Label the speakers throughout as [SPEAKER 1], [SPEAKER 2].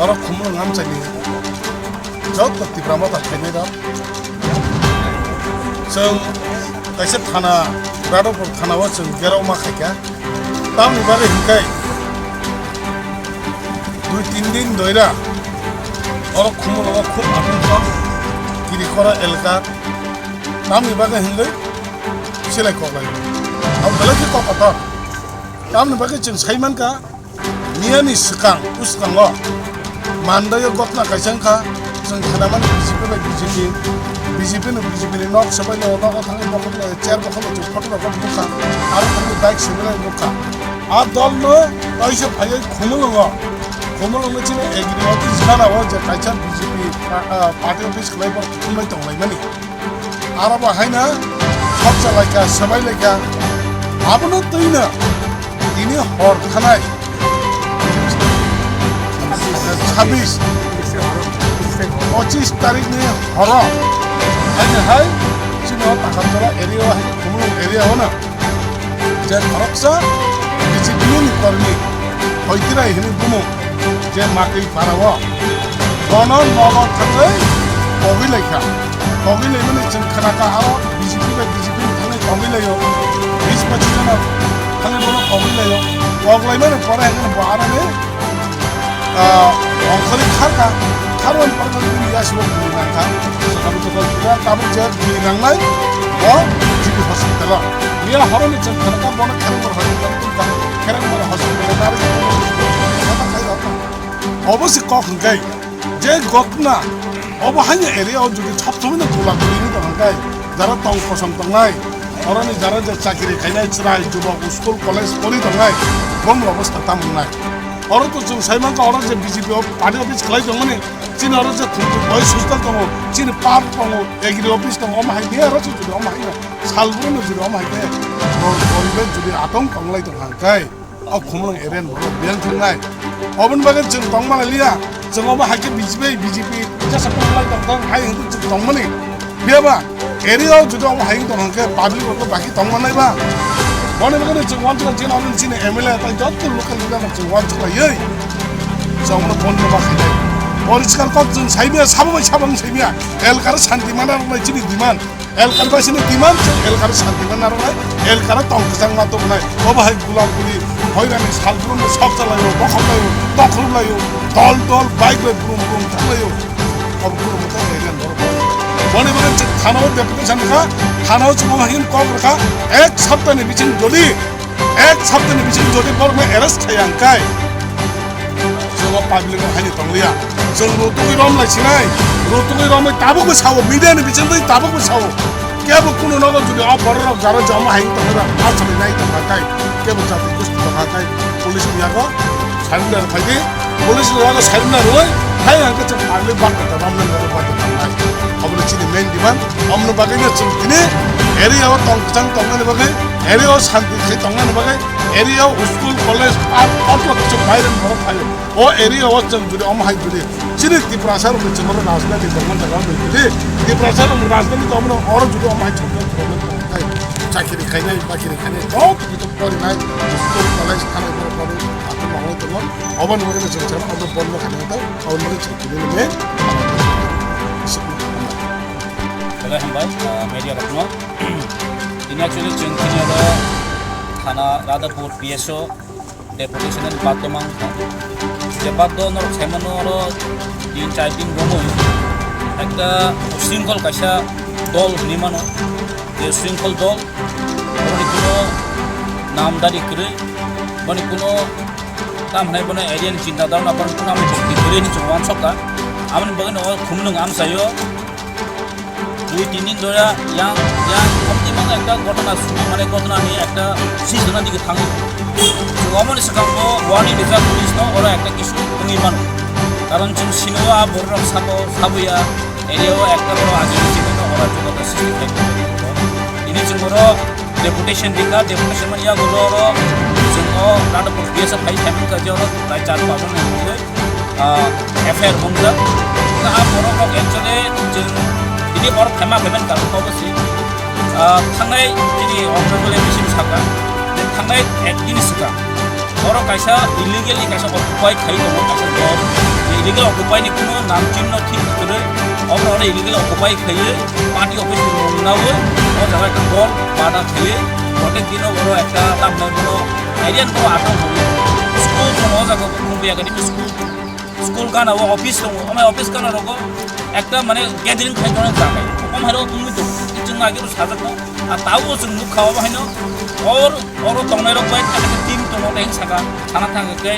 [SPEAKER 1] Orang kumul ngam cani, jauh tak tiba tak kene dah. Seng, kaisa thana, berada pun thana wa seng gerau mak kaya. Tam ni baru hingkai, 2-3 दिन doira. Orang kumul orang kum apun kau, kiri kora elka. Tam ni baru hingkai, silai kau lagi. अब गलत ही कौ पता, tam ni baru ceng saiman ka, niya ni sekang, uskang lo. Mandaya gotna kaisangka जों खोनामान BJP ni nok sabai lo nok thangi bokol lo chair bokol lo photo lo buka aru thangi bike sibilai buka a dol no kaisa phai khumul lo chine agri office kana wa je kaisa BJP party office khlai par khumai tonglai mani ara ba haina khapsa laika sabai laika abno tuina ini hor khanai 25 तारीख में हरा है जिन्हों ताकतरा area है कुमल area हो ना जब हरक्सा किसी दिन करनी होइतिरा हिनी बुमो जे माकई पारावा दोनों नौलों थके कोगी लेखा में जन खना का आरो BJP में थने कोगी ले यो 20-25 जना थने बोलो कोगी ले यो कोगी में पड़ा है ना बाहर में अंकली खारवन पर दुनिया सुबह दुनिया था कभी तो दुनिया कभी जब दुनिया नहीं वो जीवी हॉस्पिटल मेरा हर में जब खरका बोना खरक बोना हॉस्पिटल नारे क्या खाई जाता अवश्य कौन गई जे गतना अब हन्य एरिया और जो छप छप में तुला कुली तो हंगाई जरा तंग पसंद तंगाई और ने जरा जब चाकरी खाई नहीं चला जुबा स्कूल कॉलेज पढ़ी तंगाई बम अवस्था तंगाई और तो जो साइमन का और जो BJP पार्टी ऑफिस खलाई जमने चीन और जो बॉयज हॉस्टल तो चीन पार्क तो एग्री ऑफिस तो हम हाई दिया रोज जो हम हाई सालबुर में जो हम हाई दिया और इवेंट जो आतंक कंगलाई तो हंकाई और खुमरंग एरियन बहुत बियान थंगाई Oben bagai jeng tong mana liya, jeng oba hake BJP, jasa pengelai tong hai itu jeng tong mana, biar ba, area juga oba hai tong hake public atau baki tong mana ba, mana bagai jeng wan juga jeng orang sini MLA atau jatuh lokal juga jeng wan juga ye, jeng mana pon nama kaya, poriskar kau jeng saibia sabang saibia, elkar santi mana orang sini diman, elkar ba sini diman, elkar santi mana orang, elkar tong kesang matu mana, oba hai gulam kuli. হয়রানি সালগুলো সব চালাইও দখল লাইও দল bike broom চালাইও সবগুলো মতো এলেন মনে মনে থানাও deputation রাখা থানাও চুমাহিন কম রাখা এক সপ্তাহের বিচিং যদি বরমে এরেস্ট খাই আঙ্কাই जों पाब्लिक हानि तंलिया जों रोतुगै रम लाइसिनाय रोतुगै रम ताबो सावो मिडियानि बिचंदै ताबो सावो केबो कुनो नगो जुदि अ बरर गारो जमा हाइ तंरा आछले नाइ तंगाय केबो जाति कुस्ति तंगाय पुलिस बियागो साइरनार फाइदि पुलिस बियागो साइरनार होय हाइ आंके जों पाब्लिक बात रमन गरो बात तंगाय अबले चिनि मेन डिमान्ड अमनो बागैनो जों दिनै एरियाव तंगने बागै एरियाव शान्ति खै तंगने बागै एरियाव स्कुल कलेज अटल किछु बाइरन भर थायो ओ एरियाव जों जुदि अमहाय जुदि चिनि दिप्रासार जों राजनीति दंमोन जागा जुदि दिप्रासार राजनीति दंमोन अर जुदि अमहाय प्रब्लेम थायो चाकरि खायनाय बाखिरि खायनाय सब किछु परिनाय स्कुल कलेज थानाय भर आखो मावनाय दंमोन अबन मगेनो जों जाना अबन बन्द खालामनाय अबन मगे चिनि मे
[SPEAKER 2] Oke, hambay, media rakno. Ini actually jengkini ada Thana Radhapur PSO deputation and Batomang. Debatdo nor semano ro di chatting gomo. Ekta শৃঙ্খল kaisa dol nimano. Je শৃঙ্খল dol bani kuno namdari kre bani kuno kam hanai bani alien cinta dar na bani kuno ami kre ni chwan sokka. Amin bagen o khumlung am sayo. 2-3 দিন ধরে yang optimal একটা ঘটনা মানে ঘটনা নিয়ে একটা সিজনা দিকে থাকি গমন সকাঙ্গ ওয়ানি রিজার্ভ পুলিশ ন ওরা একটা কিছু নির্মাণ কারণ जों সিনোয়া বড় সাবুয়া এরিয়াও একটা বড় আজীবন জীবন ওরা জগতের সৃষ্টি থাকে ইনি जों বড় ডেপুটেশন দিকা ডেপুটেশন মানে ইয়া গুলো जों রাডাপুর বিএসএফ ফাইল ফ্যামিলি কাজে ওরা প্রায় 4-5 জন মধ্যে এফআইআর বন্ধ তা বড় একজনে जों ini orang tema beban kalau kau bersih, tangai ini orang boleh bersih sahaja, dan tangai ini suka. Orang kaisa illegal ni kaisa occupy khai dong, kaisa dor. Illegal occupy ni kuno nam cimno ঠিক করে, orang illegal occupy khai, party office ni mengawu, orang jaga ke dor, pada khai, orang kino orang ekta tam nol, alien tu apa tu? School tu orang jaga kumpulan kan itu school kan awak office tu, orang office kan orang একটা মানে gathering খাই ধরনের জায়গায় কম হারো তুমি তো जों আগে সাজাতো আর তাও जों মুখ খাওয়া বাহিনো ওর তংনাই রকম একটা টিম তো মনে সাকা থানা থাকাকে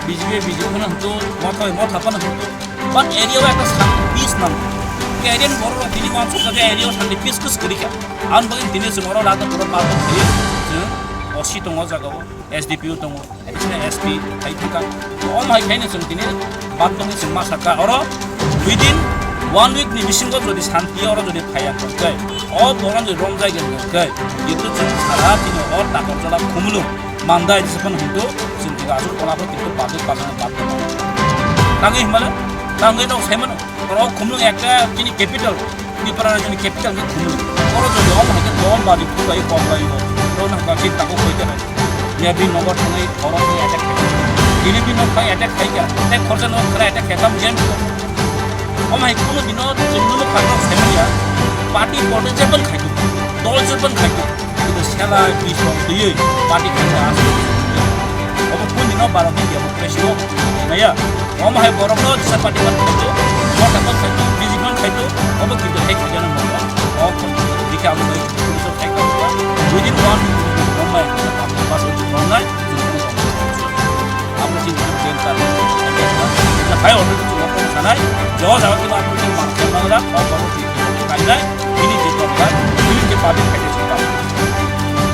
[SPEAKER 2] বিজেপি কোন হতো মত হাপানো হতো বাট এরিয়াও একটা শান্তি পিস নাম এরিয়ান বড় তিনি মাছ কাজে এরিয়াও শান্তি পিস করি খা আন বাকি দিনে जों ওর রাতে পুরো পাবো जों অসি দङ জায়গাও এসডিপিও দङ এডিশনাল এসপি খাই থাকা অল হাই খাইনে जों দিনে বাদ দङ जों মা সাকা ওর within 1 week ni mission ko jodi shanti oro jodi phaya kai o boran jodi romjai gen kai itu जों sara tino or takor jala khumlu mandai jipan hunto जों tiga asur kona ko kintu padu pasana padu tangi himala tangi no seman oro khumlu ekta tini capital ni parana joni capital ni khumlu oro jodi om hake dom badi kubai kombai ho rona ka chinta ko hoite na ya bi number tangai oro ni attack ini bi no kai attack kai ka attack khorja no kara attack khatam jam আমার কোনো দিন জন্য খারাপ Familia party পর্যাপন খাইতো দল জপন খাইতো কিন্তু সেলা বিষ দিয়ে পার্টি খাইতে আসে অবশ্য কোন দিন 12 দিন যাব প্রেসিও নাইয়া আমার বরফ দিশা পার্টি খাইতো মতামত খাইতো বিজিবন খাইতো অবশ্য কিন্তু খাই জানা মত অফ দিকে আমি পুলিশ খাইতো উইদিন 1 মুম্বাই পাস অনলাইন আপনি চিন্তা করেন তার ভাই order sanai jawa jawa kita aku yang makan malam baru kaya ini ditokan ini dipakai kayak siapa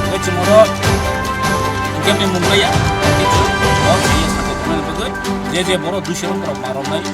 [SPEAKER 2] itu cemoro mungkin di Mumbai ya itu oh iya satu bulan betul jadi baru 200 orang marah lagi